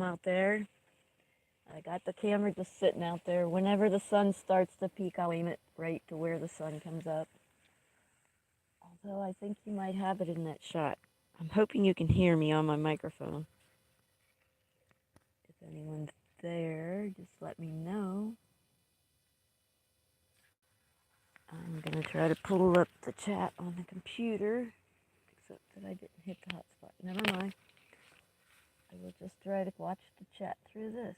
come out there. I got the camera just sitting out there. Whenever the sun starts to peak, I'll aim it right to where the sun comes up. Although I think you might have it in that shot. I'm hoping you can hear me on my microphone. If anyone's there, just let me know. I'm going to try to pull up the chat on the computer, except that I didn't hit the hotspot. Never mind. I will just try to watch the chat through this.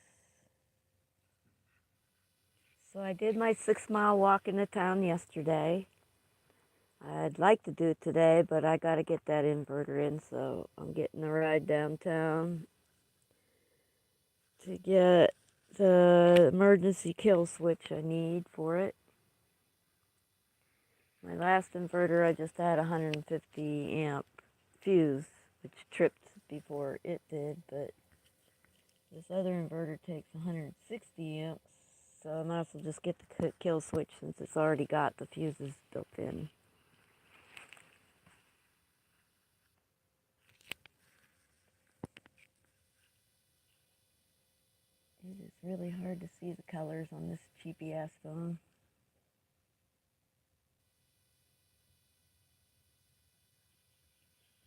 So I did my 6-mile walk into town yesterday. I'd like to do it today, but I got to get that inverter in, so I'm getting a ride downtown to get the emergency kill switch I need for it. My last inverter, I just had a 150 amp fuse, which tripped before it did, but this other inverter takes 160 amps, so I might as well just get the kill switch since it's already got the fuses built in. It is really hard to see the colors on this cheapy ass phone.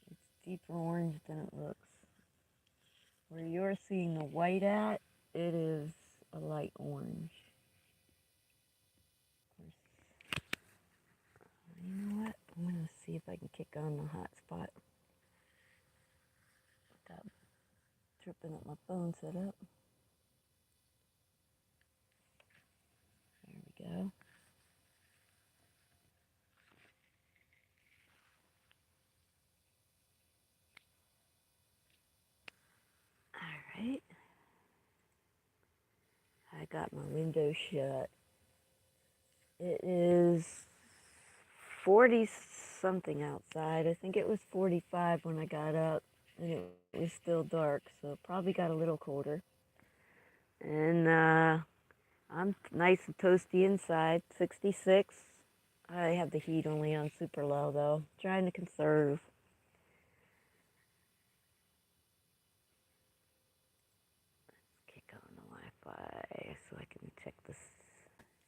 It's deeper orange than it looks. Where you're seeing the white at, it is a light orange. Of course, you know what? I'm going to see if I can kick on the hotspot without tripping up my phone setup. There we go. All right. I got my window shut. It is 40 something outside. I think it was 45 when I got up, and it was still dark, so it probably got a little colder. And I'm nice and toasty inside, 66. I have the heat only on super low though, trying to conserve. Let's kick on the Wi-Fi so I can check this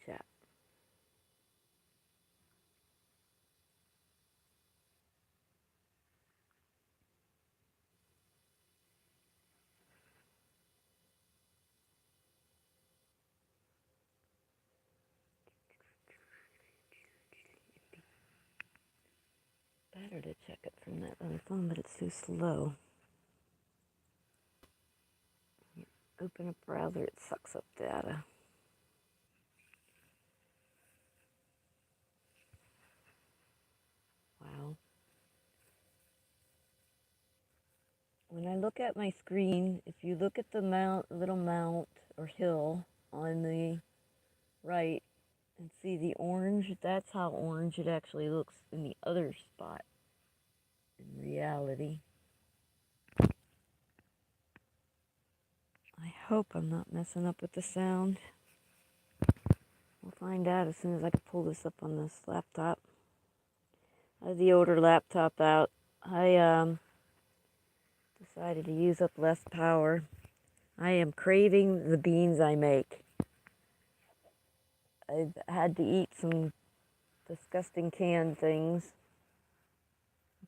chat. Better to check it from that other phone, but it's too slow. Open a browser, it sucks up data. Wow. When I look at my screen, if you look at the little mount or hill on the right and see the orange, that's how orange it actually looks in the other spot in reality. I hope I'm not messing up with the sound. We'll find out as soon as I can pull this up on this laptop. I have the older laptop out. I decided to use up less power. I am craving the beans I make. I've had to eat some disgusting canned things.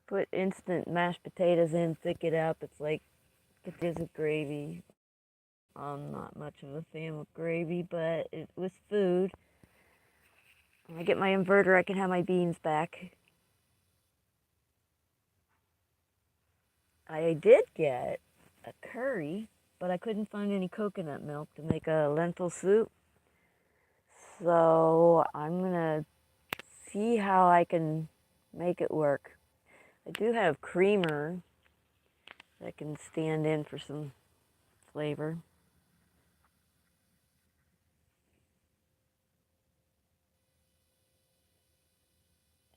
Put instant mashed potatoes in, thick it up. It's like potatoes with gravy. I'm not much of a fan of gravy, but it was food. When I get my inverter, I can have my beans back. I did get a curry, but I couldn't find any coconut milk to make a lentil soup. So I'm going to see how I can make it work. I do have creamer that can stand in for some flavor.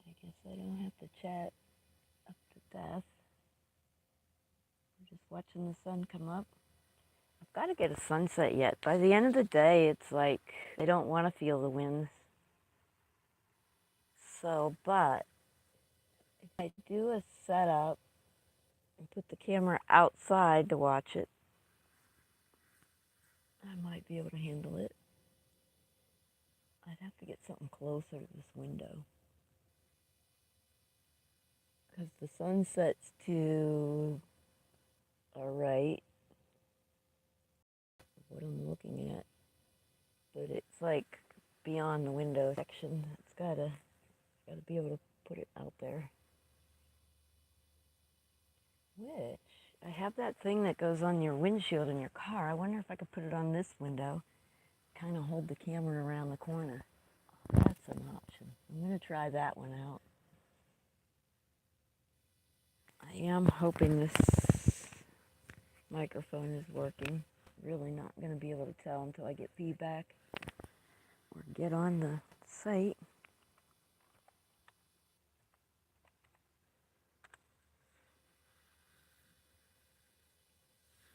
I guess I don't have to chat up to death. I'm just watching the sun come up. I've got to get a sunset yet. By the end of the day, it's like I don't want to feel the winds. So, but if I do a setup and put the camera outside to watch it, might be able to handle it. I'd have to get something closer to this window. Because the sun sets to our right, what I'm looking at. But it's like beyond the window section. It's gotta be able to put it out there. Which, I have that thing that goes on your windshield in your car. I wonder if I could put it on this window. Kind of hold the camera around the corner. That's an option. I'm going to try that one out. I am hoping this microphone is working. Really not going to be able to tell until I get feedback or get on the site.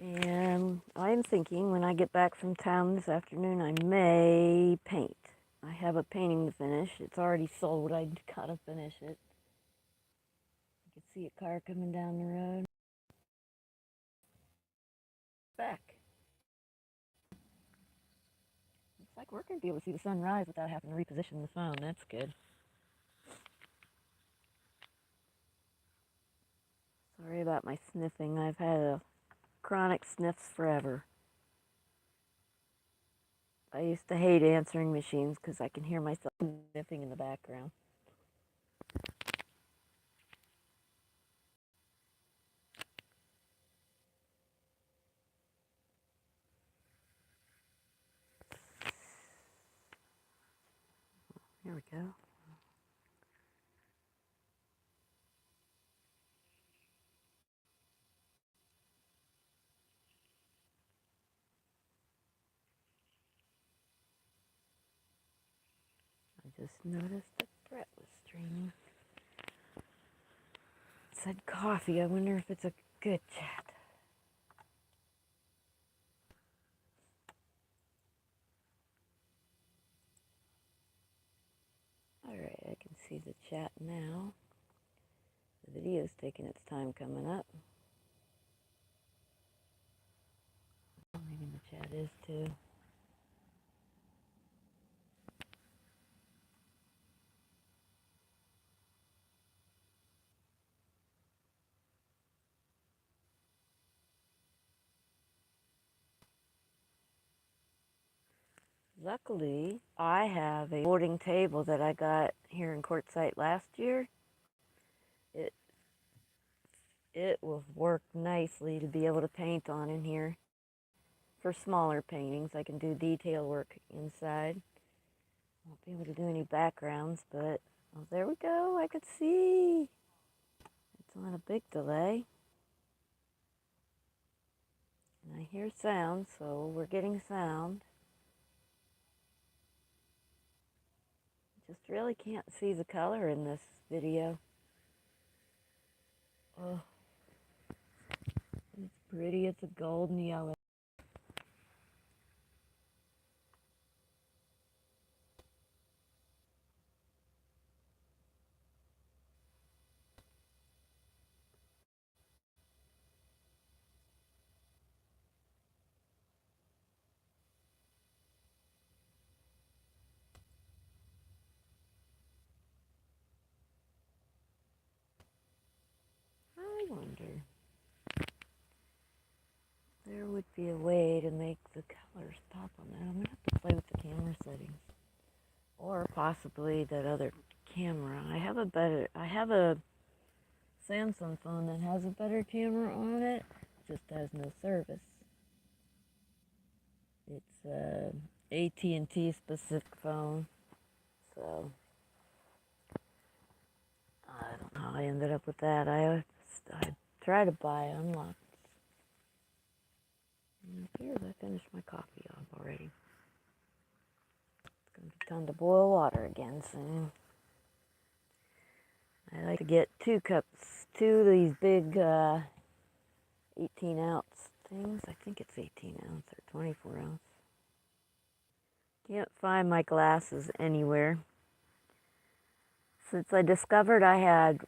And I'm thinking when I get back from town this afternoon, I may paint. I have a painting to finish. It's already sold. I gotta finish it. You can see a car coming down the road. Back. Looks like we're gonna be able to see the sunrise without having to reposition the phone. That's good. Sorry about my sniffing. I've had a chronic sniffs forever. I used to hate answering machines because I can hear myself sniffing in the background. Here we go. I just noticed that Brett was streaming. It said coffee. I wonder if it's a good chat. Alright, I can see the chat now. The video's taking its time coming up. Maybe the chat is too. Luckily, I have a folding table that I got here in Quartzsite last year. It will work nicely to be able to paint on in here. For smaller paintings, I can do detail work inside. Won't be able to do any backgrounds, but oh, there we go. I could see. It's on a big delay. And I hear sound, so we're getting sound. Just really can't see the color in this video. Oh, it's pretty. It's a golden yellow. I wonder. There would be a way to make the colors pop on that. I'm going to have to play with the camera settings. Or possibly that other camera. I have a Samsung phone that has a better camera on it. Just has no service. It's a AT&T specific phone. So I don't know how I ended up with that. I tried to buy unlocked. And it appears I finished my coffee off already. It's going to be time to boil water again soon. I like to get 2 cups, 2 of these big 18-ounce things. I think it's 18 ounce or 24 ounce. Can't find my glasses anywhere. Since I discovered I had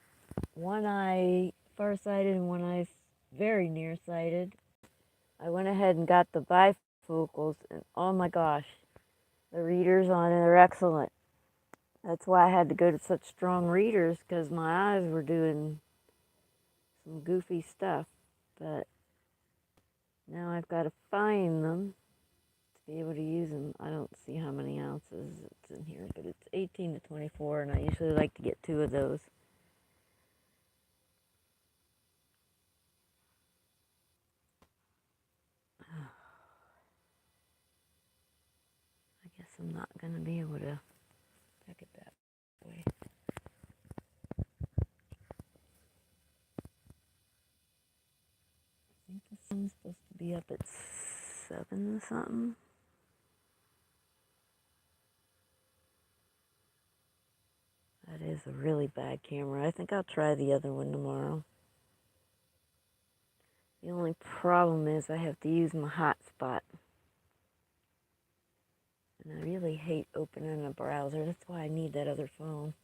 one eye farsighted and one eye very nearsighted, I went ahead and got the bifocals, and oh my gosh, the readers on it are excellent. That's why I had to go to such strong readers because my eyes were doing some goofy stuff. But now I've got to find them to be able to use them. I don't see how many ounces it's in here, but it's 18 to 24, and I usually like to get 2 of those. I guess I'm not going to be able to pack it that way. I think the sun's supposed to be up at 7 or something. That is a really bad camera. I think I'll try the other one tomorrow. The only problem is I have to use my hotspot. And I really hate opening a browser. That's why I need that other phone.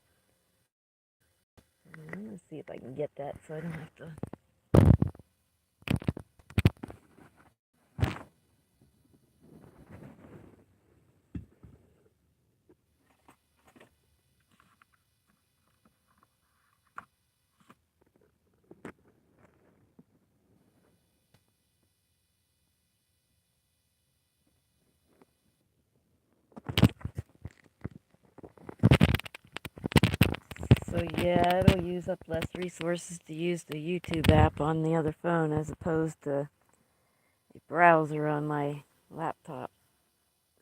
I'm going to see if I can get that so I don't have to. So yeah, it'll use up less resources to use the YouTube app on the other phone as opposed to a browser on my laptop.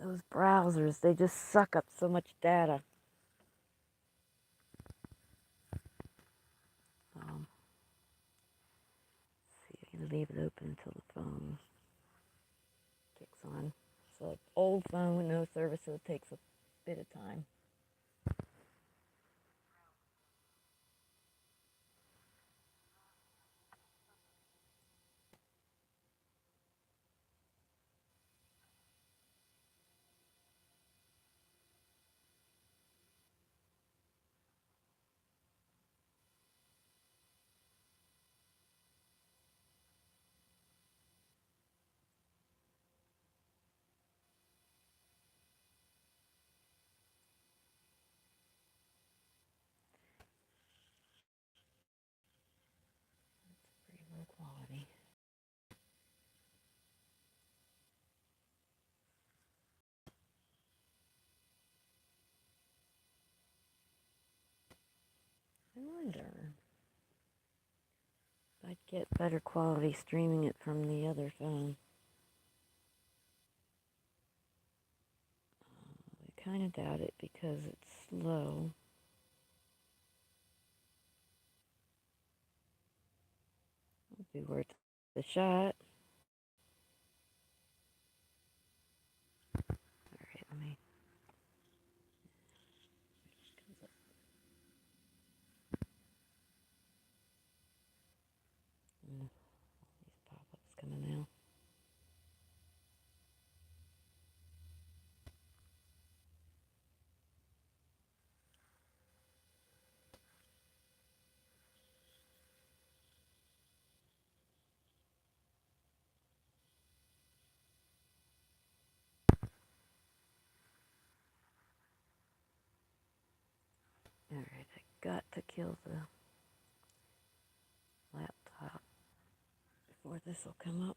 Those browsers, they just suck up so much data. See, I'm going to leave it open until the phone kicks on. So an old phone with no service, so it takes a bit of time. Pretty low quality. I wonder if I'd get better quality streaming it from the other phone. I kind of doubt it because it's slow. It'll be worth the shot. All right, let me. These pop-ups coming now. All right, I got to kill the laptop before this will come up.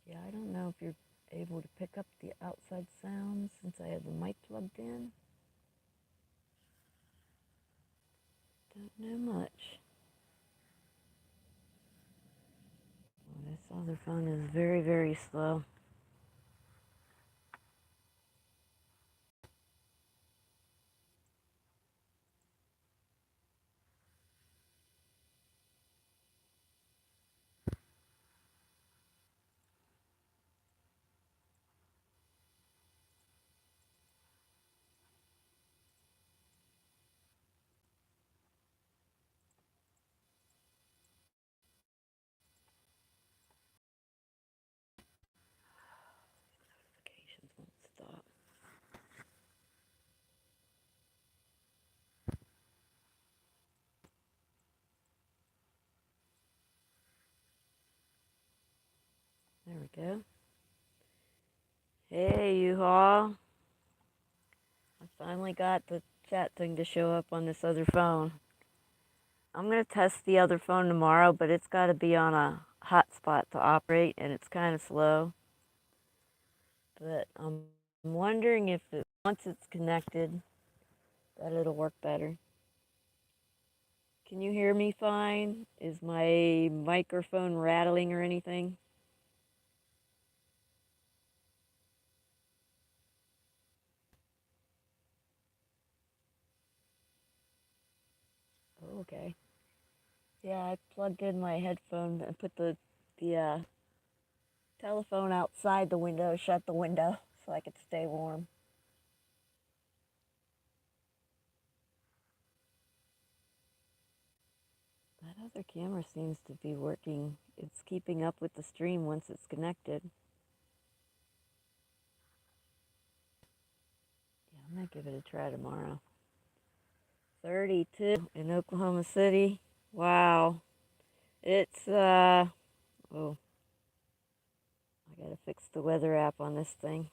Yeah, I don't know if you're able to pick up the outside sounds since I have the mic plugged in. Don't know much. Well, this other phone is very, very slow. we go. Hey, you-haul. I finally got the chat thing to show up on this other phone. I'm going to test the other phone tomorrow, but it's got to be on a hotspot to operate, and it's kind of slow. But I'm wondering if once it's connected, that it'll work better. Can you hear me fine? Is my microphone rattling or anything? Oh, okay. Yeah, I plugged in my headphone and put the telephone outside the window, shut the window so I could stay warm. That other camera seems to be working. It's keeping up with the stream once it's connected. Yeah, I'm gonna give it a try tomorrow. 32 in Oklahoma City. Wow. It's oh, I gotta fix the weather app on this thing.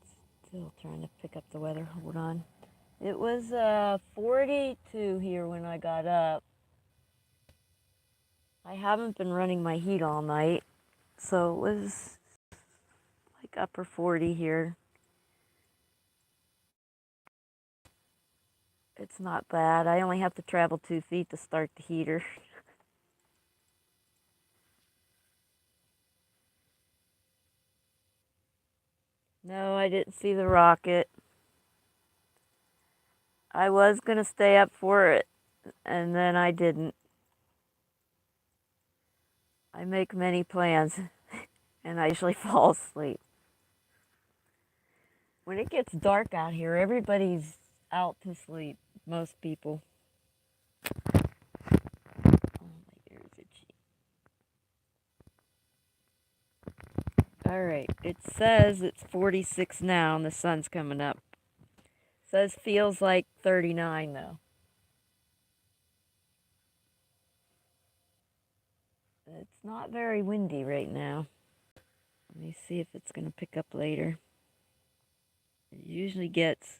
It's still trying to pick up the weather. Hold on. It was 42 here when I got up. I haven't been running my heat all night, so it was like upper 40 here. It's not bad. I only have to travel 2 feet to start the heater. No, I didn't see the rocket. I was going to stay up for it, and then I didn't. I make many plans, and I usually fall asleep. When it gets dark out here, everybody's out to sleep. Most people. Oh, my ears itchy. All right, it says it's 46 now, and the sun's coming up. It says feels like 39 though. It's not very windy right now. Let me see if it's going to pick up later. It usually gets,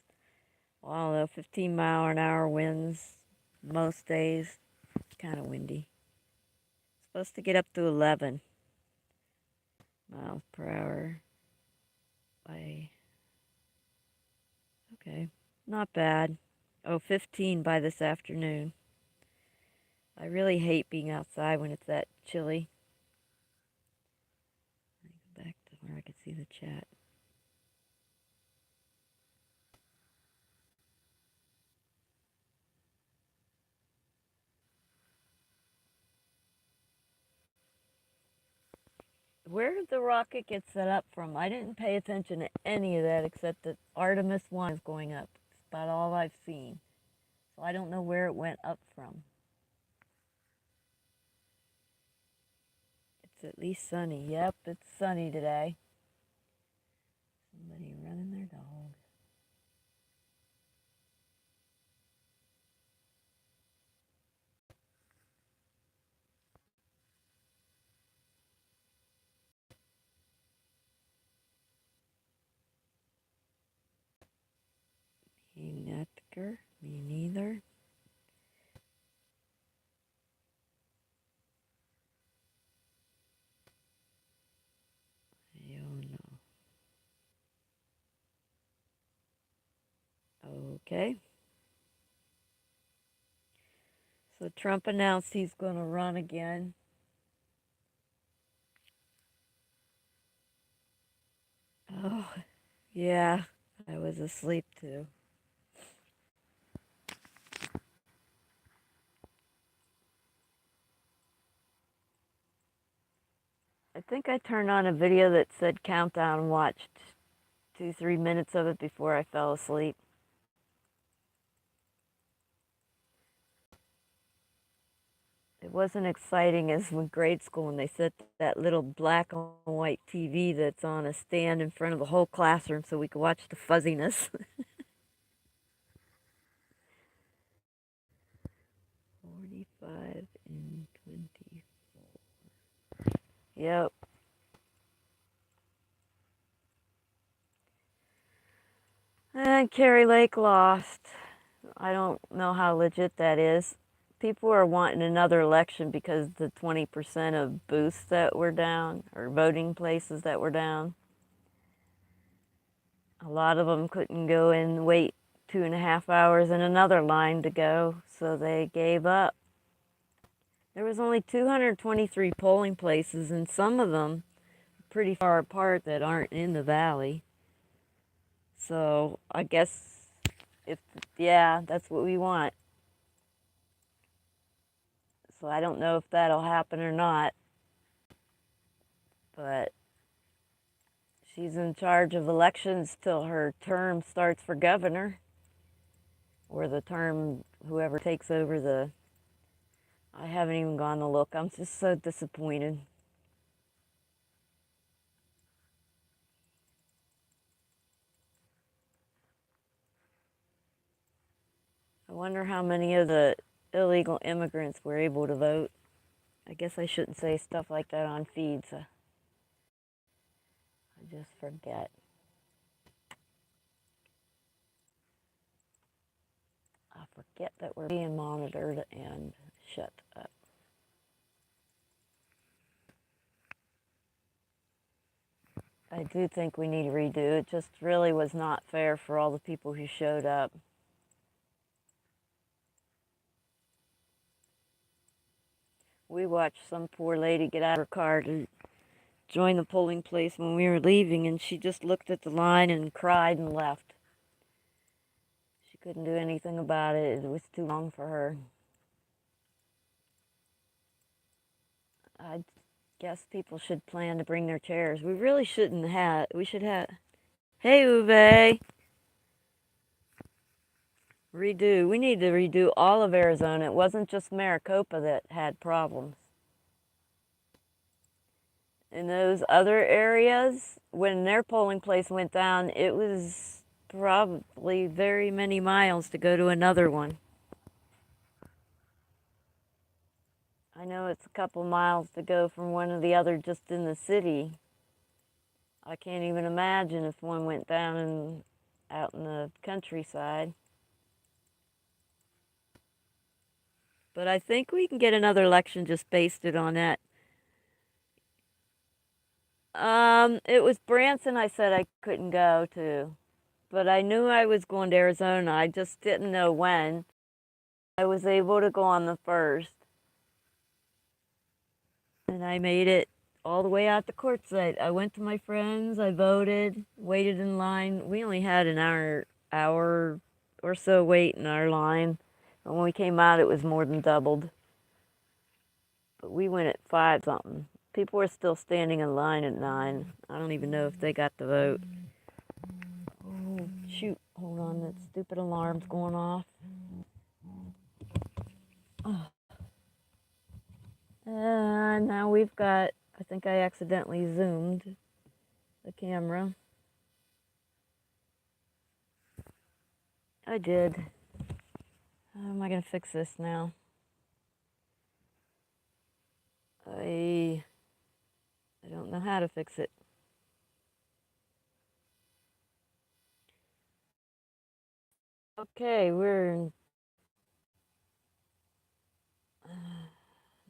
well, I don't know, 15-mile-an-hour winds most days. It's kind of windy. It's supposed to get up to 11 miles per hour. Okay, not bad. Oh, 15 by this afternoon. I really hate being outside when it's that chilly. Let me go back to where I can see the chat. Where did the rocket get set up from? I didn't pay attention to any of that except that Artemis 1 is going up. It's about all I've seen. So I don't know where it went up from. It's at least sunny. Yep, it's sunny today. Somebody running their dog. Me neither. Me neither. I don't know. Okay. So Trump announced he's going to run again. Oh, yeah. I was asleep too. I think I turned on a video that said countdown and watched 2, 3 minutes of it before I fell asleep. It wasn't exciting as when grade school when they set that little black and white TV that's on a stand in front of the whole classroom so we could watch the fuzziness. Yep. And Kerry Lake lost. I don't know how legit that is. People are wanting another election because the 20% of booths that were down, or voting places that were down. A lot of them couldn't go and wait 2.5 hours in another line to go, so they gave up. There was only 223 polling places, and some of them pretty far apart that aren't in the valley. So I guess if, yeah, that's what we want. So I don't know if that'll happen or not, but she's in charge of elections till her term starts for governor, or the term whoever takes over the. I haven't even gone to look. I'm just so disappointed. I wonder how many of the illegal immigrants were able to vote. I guess I shouldn't say stuff like that on feeds. I just forget. I forget that we're being monitored and shut up. I do think we need to redo. It just really was not fair for all the people who showed up. We watched some poor lady get out of her car to join the polling place when we were leaving, and she just looked at the line and cried and left. She couldn't do anything about it. It was too long for her. I guess people should plan to bring their chairs. We really shouldn't have. We should have. Hey, Uwe. Redo. We need to redo all of Arizona. It wasn't just Maricopa that had problems. In those other areas, when their polling place went down, it was probably very many miles to go to another one. I know it's a couple miles to go from one to the other just in the city. I can't even imagine if one went down and out in the countryside. But I think we can get another election just based it on that. It was Branson I said I couldn't go to, but I knew I was going to Arizona. I just didn't know when. I was able to go on the 1st, and I made it all the way out to Quartzsite. I went to my friends, I voted, waited in line. We only had an hour or so wait in our line. And when we came out, it was more than doubled. But we went at 5 something. People were still standing in line at 9. I don't even know if they got the vote. Oh, shoot. Hold on. That stupid alarm's going off. Oh. And now we've got, I think I accidentally zoomed the camera. I did. How am I going to fix this now? I don't know how to fix it. Okay, we're in.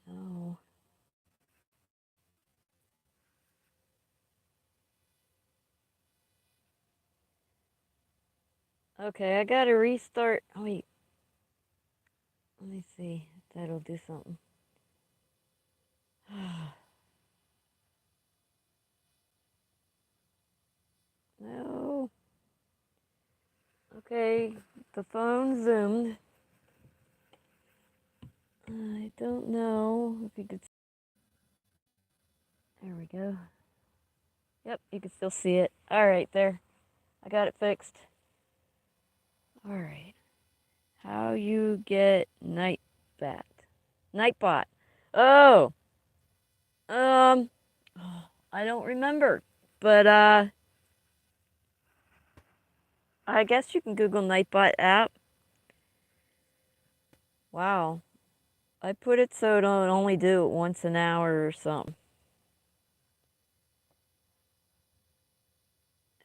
No. Okay, I gotta restart. Oh, wait. Let me see if that'll do something. No. Okay, the phone zoomed. I don't know if you could. There we go. Yep, you can still see it. All right, there. I got it fixed. All right. How you get Nightbot? Nightbot. Oh. Um. I don't remember, but I guess you can Google Nightbot app. Wow. I put it so it'll only do it once an hour or something.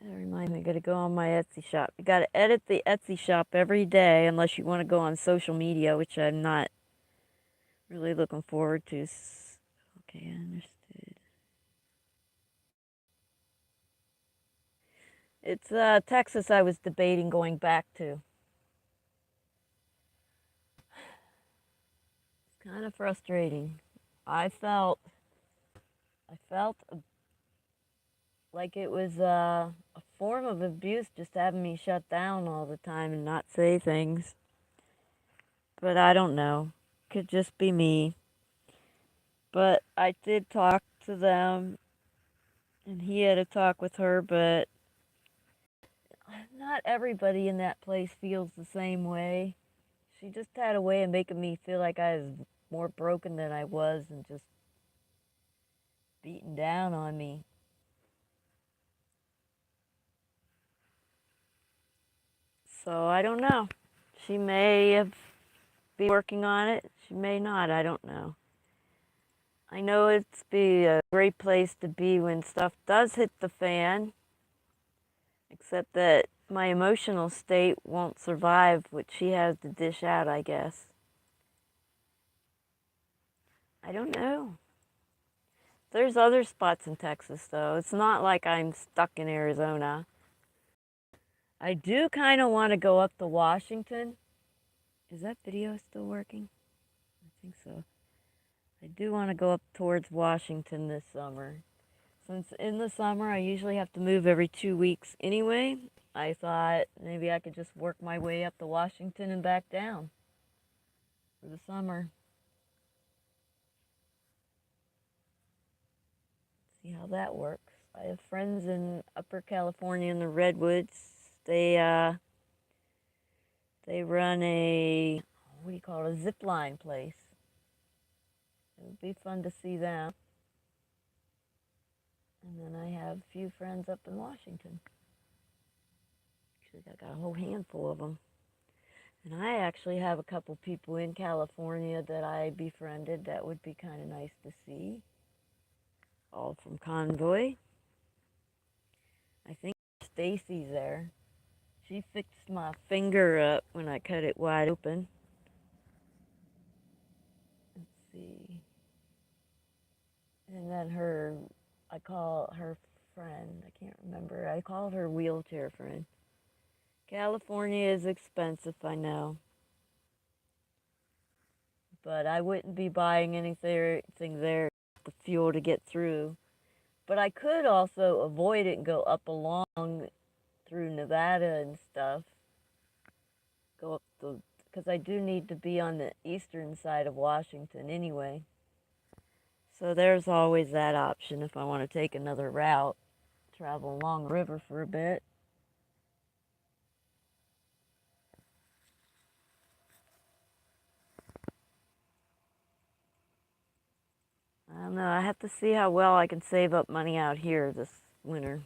That reminds me, I gotta go on my Etsy shop. You gotta edit the Etsy shop every day unless you want to go on social media, which I'm not really looking forward to. Okay, I understood. It's Texas I was debating going back to. It's kind of frustrating. I felt I felt like it was a form of abuse just having me shut down all the time and not say things. But I don't know. Could just be me. But I did talk to them, and he had a talk with her, but not everybody in that place feels the same way. She just had a way of making me feel like I was more broken than I was and just beating down on me. So I don't know. She may have be working on it. She may not. I don't know. I know it's be a great place to be when stuff does hit the fan, except that my emotional state won't survive what she has to dish out, I guess. I don't know. There's other spots in Texas, though. It's not like I'm stuck in Arizona. I do kind of want to go up to Washington. Is that video still working? I think so. I do want to go up towards Washington this summer. Since in the summer I usually have to move every 2 weeks anyway, I thought maybe I could just work my way up to Washington and back down for the summer. See how that works. I have friends in Upper California in the Redwoods. They run a, what do you call it, a zip line place. It would be fun to see them. And then I have a few friends up in Washington. Actually, I got a whole handful of them. And I actually have a couple people in California that I befriended that would be kind of nice to see. All from Convoy. I think Stacy's there. She fixed my finger up when I cut it wide open. Let's see. And then I call her friend. I can't remember. I called her wheelchair friend. California is expensive, I know. But I wouldn't be buying anything there, the fuel to get through. But I could also avoid it and go up along through Nevada and stuff. Go up because I do need to be on the eastern side of Washington anyway. So there's always that option if I want to take another route, travel along the river for a bit. I don't know. I have to see how well I can save up money out here this winter.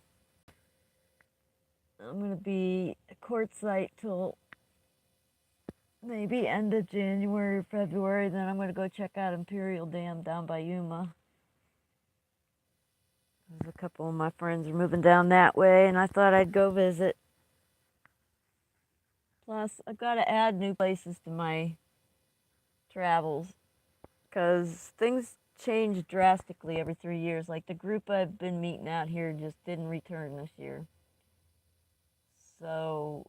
I'm going to be at Quartzsite till maybe end of January, February. Then I'm going to go check out Imperial Dam down by Yuma. There's a couple of my friends are moving down that way, and I thought I'd go visit. Plus, I've got to add new places to my travels because things change drastically every 3 years. Like the group I've been meeting out here just didn't return this year. So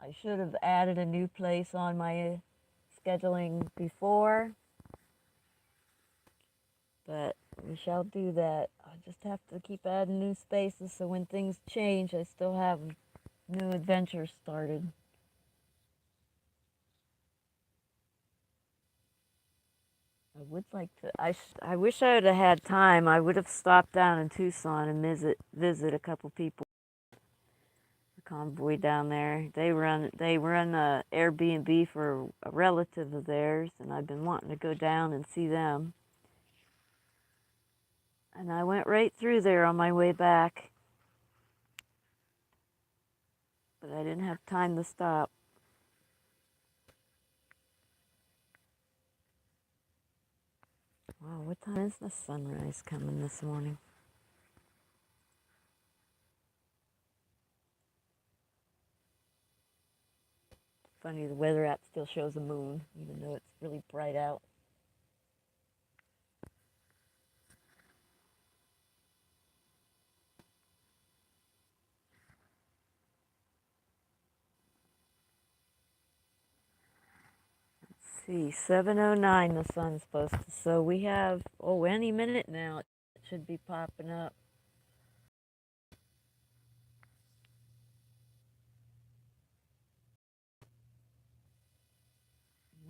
I should have added a new place on my scheduling before, but we shall do that. I just have to keep adding new spaces so when things change, I still have new adventures started. I would like to. I wish I would have had time. I would have stopped down in Tucson and visit a couple people. The convoy down there. They run a Airbnb for a relative of theirs, and I've been wanting to go down and see them. And I went right through there on my way back, but I didn't have time to stop. Wow, what time is the sunrise coming this morning? funny, the weather app still shows a moon, even though it's really bright out. Let's see, 7:09 the sun's supposed to, so we have, oh, any minute now it should be popping up.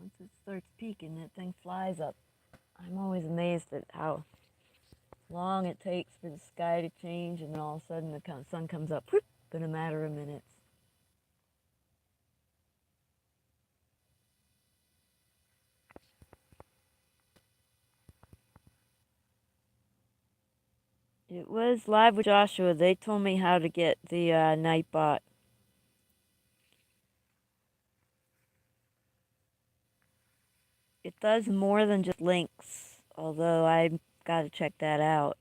Once it starts peaking, that thing flies up. I'm always amazed at how long it takes for the sky to change, and then all of a sudden the sun comes up whoop, in a matter of minutes. It was Live with Joshua. They told me how to get the Nightbot. It does more than just links, although I've got to check that out.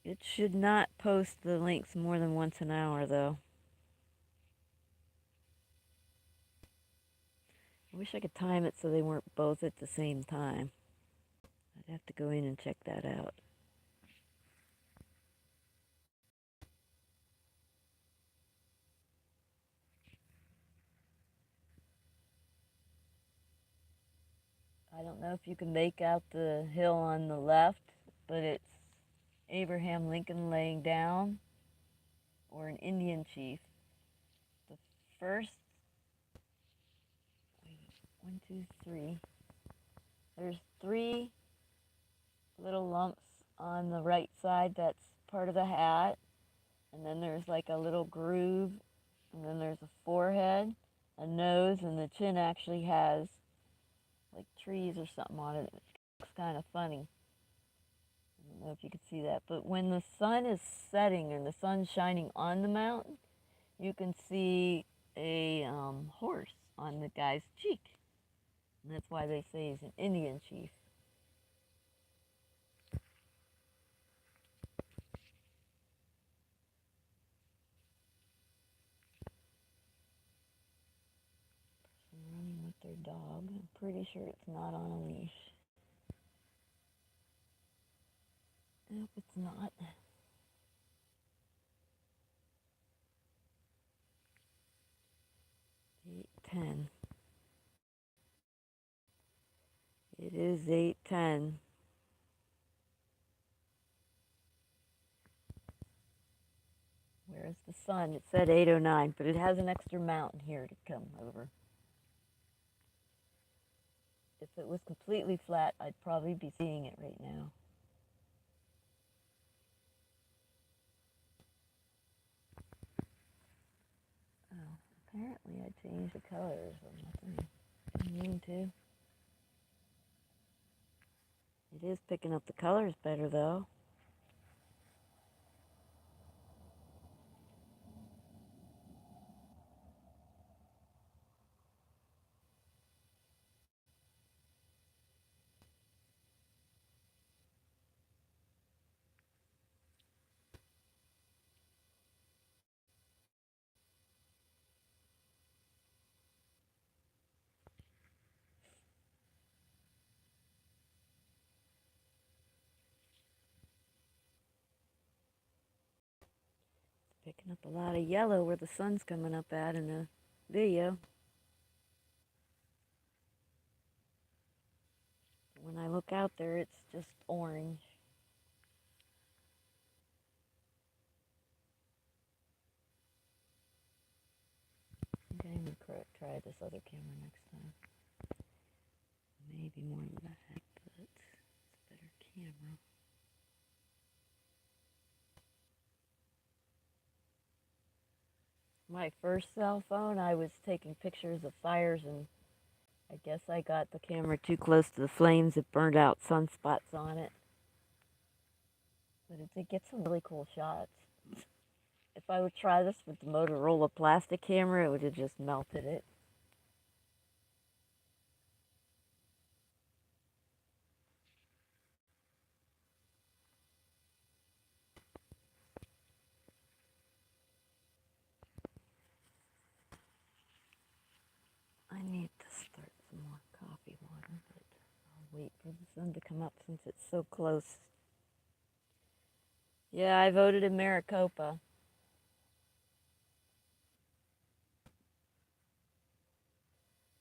It should not post the links more than once an hour, though. I wish I could time it so they weren't both at the same time. I'd have to go in and check that out. I don't know if you can make out the hill on the left, but it's Abraham Lincoln laying down, or an Indian chief. The first, one, two, three. There's three little lumps on the right side. That's part of the hat. And then there's like a little groove. And then there's a forehead, a nose, and the chin actually has like trees or something on it. It looks kind of funny. I don't know if you can see that. But when the sun is setting and the sun's shining on the mountain, you can see a horse on the guy's cheek. And that's why they say he's an Indian chief. Running with their dog. I'm pretty sure it's not on a leash. Nope, it's not. 8:10. It is 8:10. Where's the sun? It said 8:09, but it has an extra mountain here to come over. If it was completely flat, I'd probably be seeing it right now. Oh, apparently I changed the colors on my thing. Didn't mean to. It is picking up the colors better, though. Picking up a lot of yellow where the sun's coming up at in the video. When I look out there, it's just orange. I think I'm going to try this other camera next time. Maybe more than that, but it's a better camera. My first cell phone, I was taking pictures of fires, and I guess I got the camera too close to the flames. It burned out sunspots on it. But it did get some really cool shots. If I would try this with the Motorola plastic camera, it would have just melted it. wait for the sun to come up since it's so close. Yeah, I voted in Maricopa.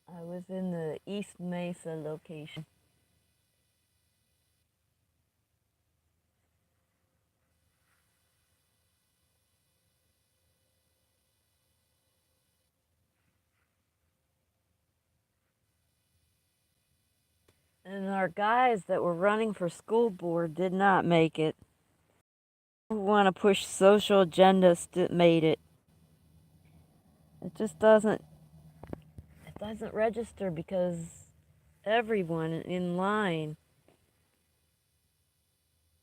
I was in the East Mesa location. And our guys that were running for school board did not make it. Who want to push social agendas made it. It just doesn't register because everyone in line,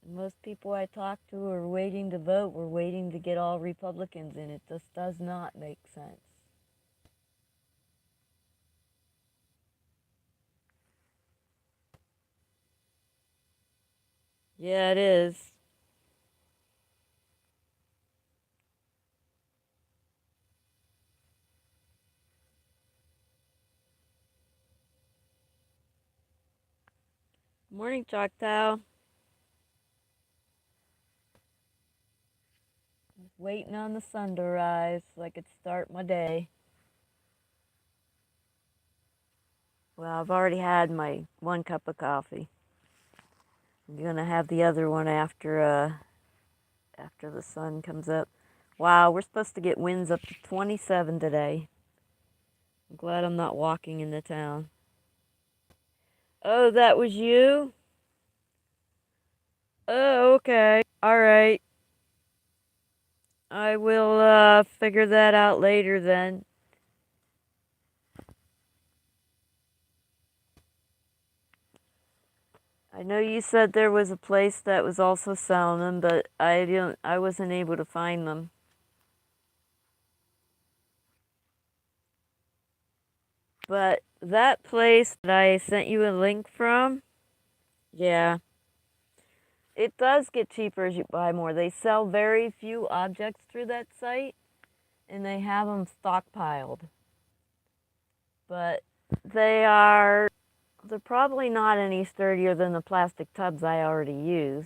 most people I talk to are waiting to vote. We're waiting to get all Republicans in. It just does not make sense. Yeah, it is. Morning, Choctaw. Just waiting on the sun to rise so I could start my day. Well, I've already had my 1 cup of coffee. I'm gonna have the other one after the sun comes up. Wow, we're supposed to get winds up to 27 today. I'm glad I'm not walking into town. Oh, that was you? Oh, okay. All right. I will figure that out later then. I know you said there was a place that was also selling them, but I wasn't able to find them. But that place that I sent you a link from, yeah, it does get cheaper as you buy more. They sell very few objects through that site, and they have them stockpiled. But they're probably not any sturdier than the plastic tubs I already use.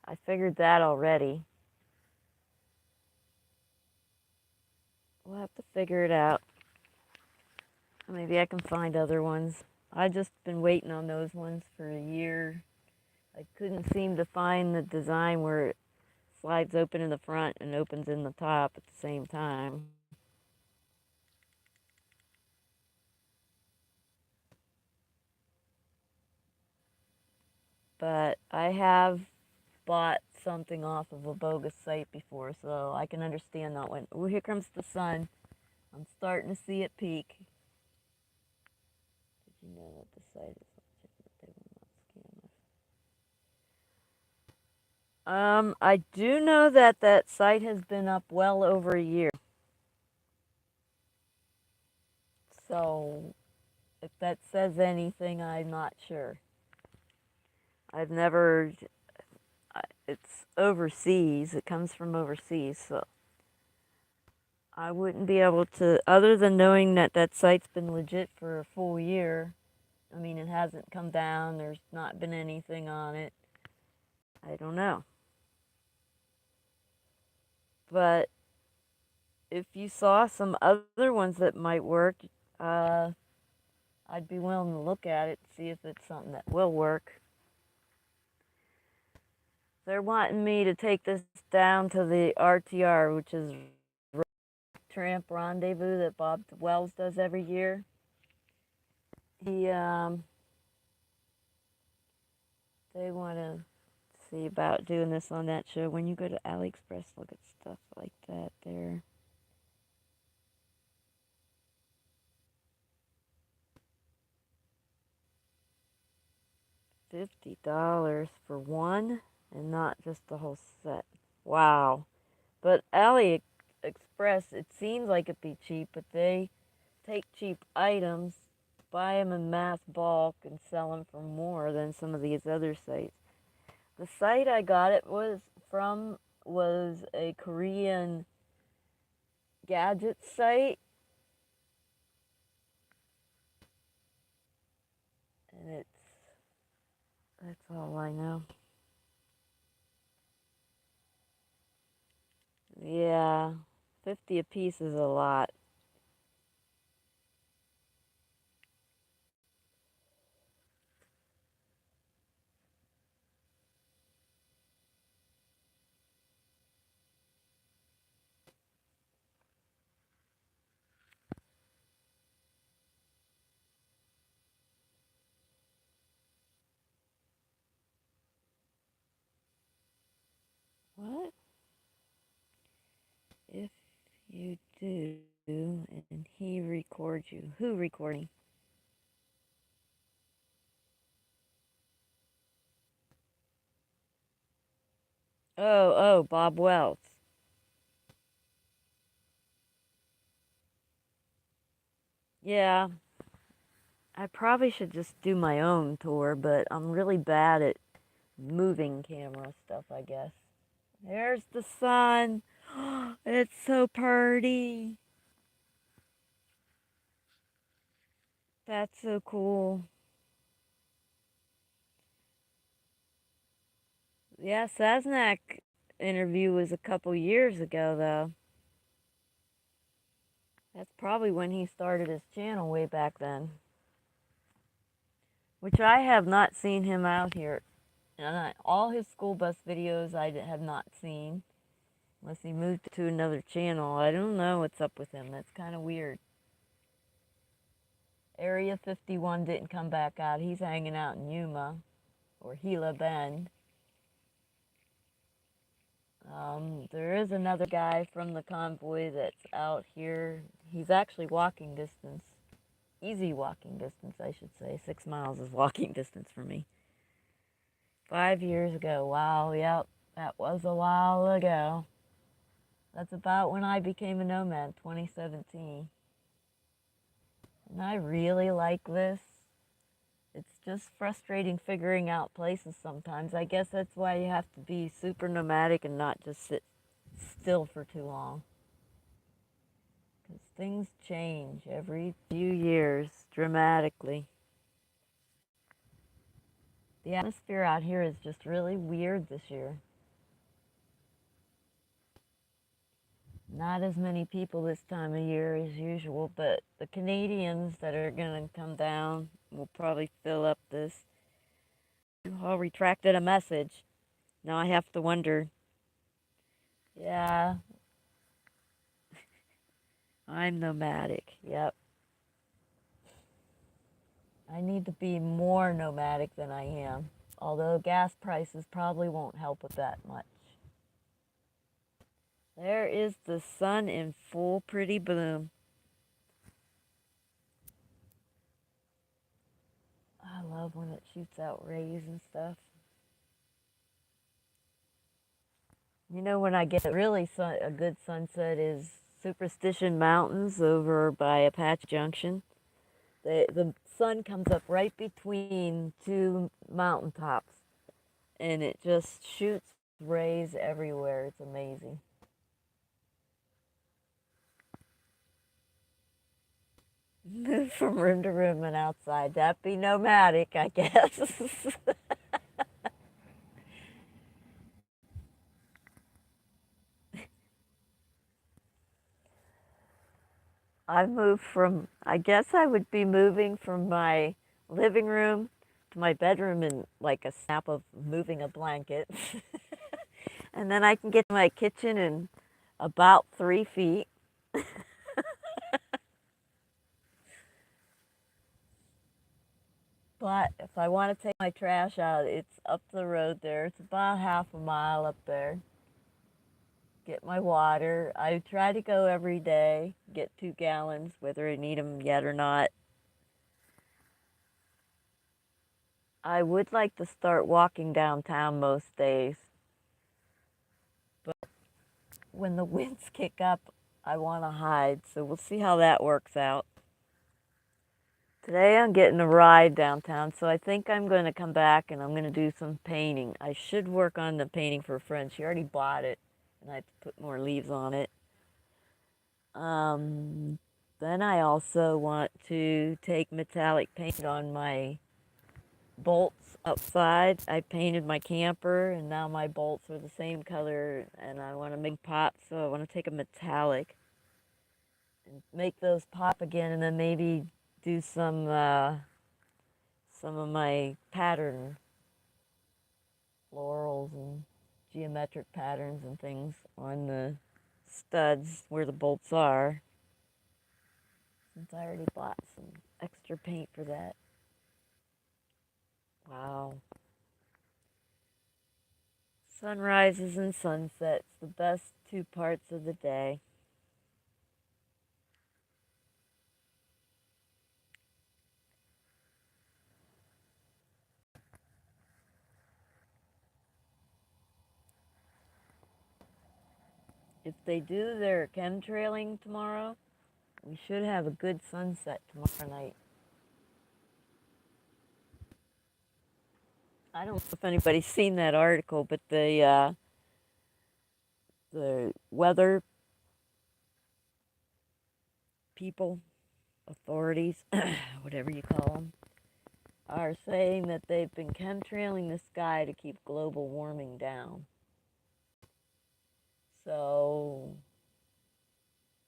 I figured that already. We'll have to figure it out. Maybe I can find other ones. I just been waiting on those ones for a year. I couldn't seem to find the design where it slides open in the front and opens in the top at the same time. But I have bought something off of a bogus site before, so I can understand that one. Oh, here comes the sun. I'm starting to see it peak. Did you know that the site is legit, that they will not scam us? I do know that that site has been up well over a year. So if that says anything, I'm not sure. I've never, it's overseas. It comes from overseas, so I wouldn't be able to, other than knowing that that site's been legit for a full year. I mean, it hasn't come down. There's not been anything on it. I don't know. But if you saw some other ones that might work, uh, I'd be willing to look at it, see if it's something that will work. They're wanting me to take this down to the RTR, which is Tramp Rendezvous that Bob Wells does every year. He, they want to see about doing this on that show. When you go to AliExpress, look at stuff like that there. $50 for one and not just the whole set. Wow. But AliExpress, it seems like it'd be cheap, but they take cheap items, buy them in mass bulk, and sell them for more than some of these other sites. The site I got it from was a Korean gadget site, and it's That's all I know. Yeah, 50 apiece is a lot. What if you do and he records you? Who recording? Oh, Bob Wells. Yeah, I probably should just do my own tour, but I'm really bad at moving camera stuff, I guess. There's the sun. It's so pretty. That's so cool. Yeah, Sasnak interview was a couple years ago, though. That's probably when he started his channel way back then. Which I have not seen him out here. And all his school bus videos I have not seen. Unless he moved to another channel. I don't know what's up with him. That's kind of weird. Area 51 didn't come back out. He's hanging out in Yuma or Gila Bend. There is another guy from the convoy that's out here. He's actually walking distance. Easy walking distance, I should say. 6 miles is walking distance for me. 5 years ago. Wow, yep. That was a while ago. That's about when I became a nomad, 2017. And I really like this. It's just frustrating figuring out places sometimes. I guess that's why you have to be super nomadic and not just sit still for too long. Because things change every few years dramatically. The atmosphere out here is just really weird this year. Not as many people this time of year as usual, but the Canadians that are going to come down will probably fill up this. I retracted a message. Now I have to wonder. Yeah, I'm nomadic. Yep. I need to be more nomadic than I am. Although gas prices probably won't help with that much. There is the sun in full pretty bloom. I love when it shoots out rays and stuff. You know, when I get really a good sunset is Superstition Mountains over by Apache Junction. The sun comes up right between two mountaintops, and it just shoots rays everywhere. It's amazing. Move from room to room and outside. That'd be nomadic, I guess. I guess I would be moving from my living room to my bedroom in like a snap of moving a blanket. And then I can get to my kitchen in about 3 feet. But if I want to take my trash out, it's up the road there. It's about half a mile up there. Get my water. I try to go every day, get 2 gallons, whether I need them yet or not. I would like to start walking downtown most days, but when the winds kick up, I want to hide, so we'll see how that works out. Today I'm getting a ride downtown, so I think I'm going to come back and I'm going to do some painting. I should work on the painting for a friend. She already bought it, and I have to put more leaves on it. Um, then I also want to take metallic paint on my bolts outside. I painted my camper, and now my bolts are the same color, and I want to make pop, so I want to take a metallic and make those pop again, and then maybe do some of my pattern florals and geometric patterns and things on the studs where the bolts are, since I already bought some extra paint for that. Wow. Sunrises and sunsets, the best two parts of the day. If they do their chemtrailing tomorrow, we should have a good sunset tomorrow night. I don't know if anybody's seen that article, but the weather people, authorities, whatever you call them, are saying that they've been chemtrailing the sky to keep global warming down. So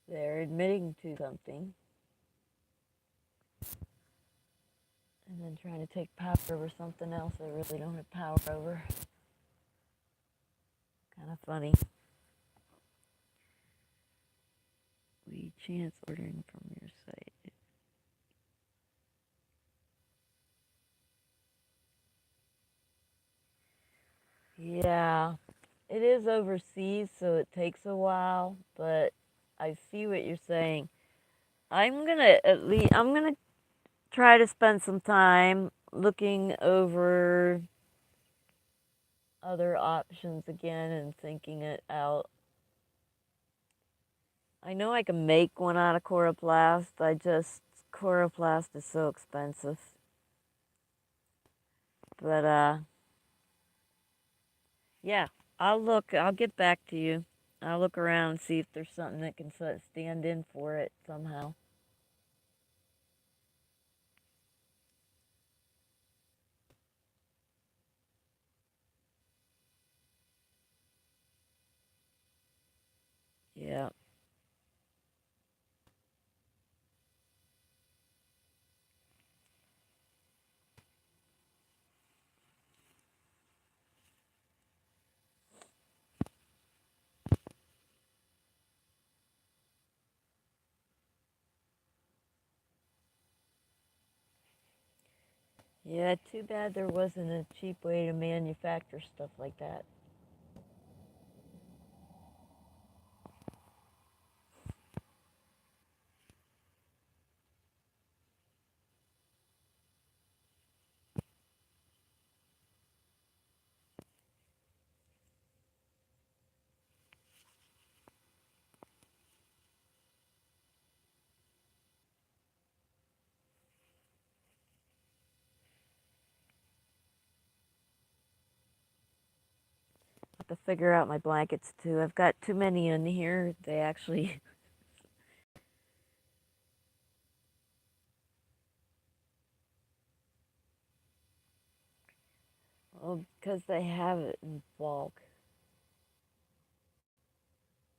they're admitting to something and then trying to take power over something else they really don't have power over. Kind of funny. We chance ordering from your site. Yeah, it is overseas, so it takes a while, but I see what you're saying. I'm gonna try to spend some time looking over other options again and thinking it out. I know I can make one out of coroplast. Coroplast is so expensive. But yeah, I'll get back to you. I'll look around and see if there's something that can stand in for it somehow. Yeah. Yeah, too bad there wasn't a cheap way to manufacture stuff like that. I have to figure out my blankets too. I've got too many in here. They actually, well, because they have it in bulk.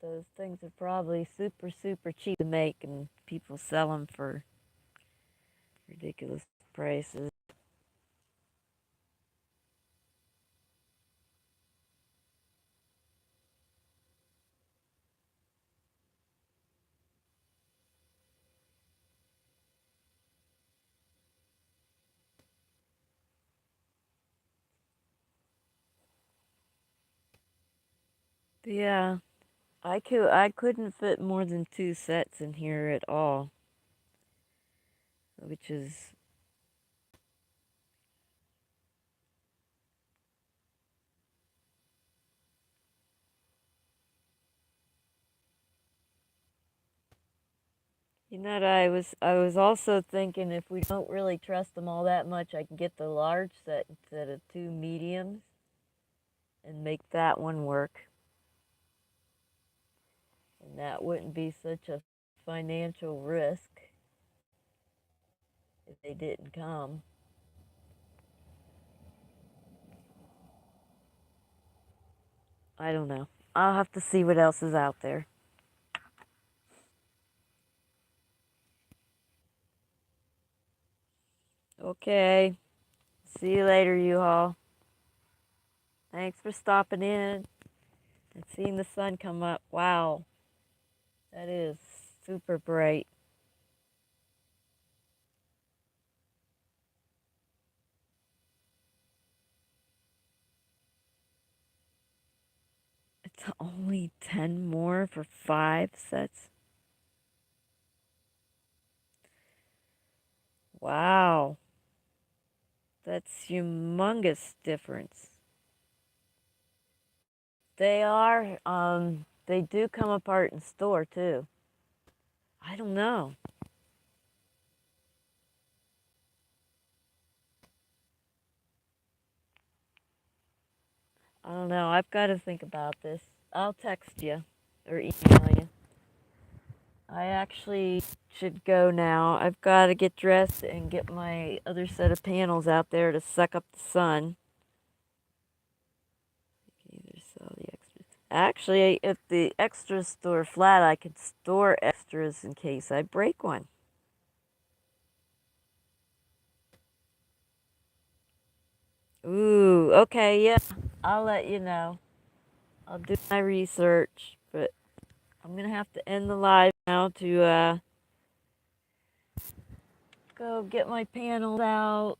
Those things are probably super, super cheap to make, and people sell them for ridiculous prices. But yeah, I couldn't fit more than two sets in here at all, which is, you know, what I was also thinking if we don't really trust them all that much, I can get the large set instead of two mediums and make that one work. And that wouldn't be such a financial risk if they didn't come. I don't know. I'll have to see what else is out there. Okay. See you later, you all. Thanks for stopping in and seeing the sun come up. Wow, that is super bright. It's only 10 more for 5 sets. Wow, that's humongous difference. They are, they do come apart in store too. I don't know. I don't know. I've got to think about this. I'll text you or email you. I actually should go now. I've got to get dressed and get my other set of panels out there to suck up the sun. Either sell the extras. Actually, if the extras store flat, I could store extras in case I break one. Ooh, okay, yeah. I'll let you know. I'll do my research, but I'm gonna have to end the live now to go get my panels out,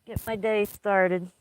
get my day started.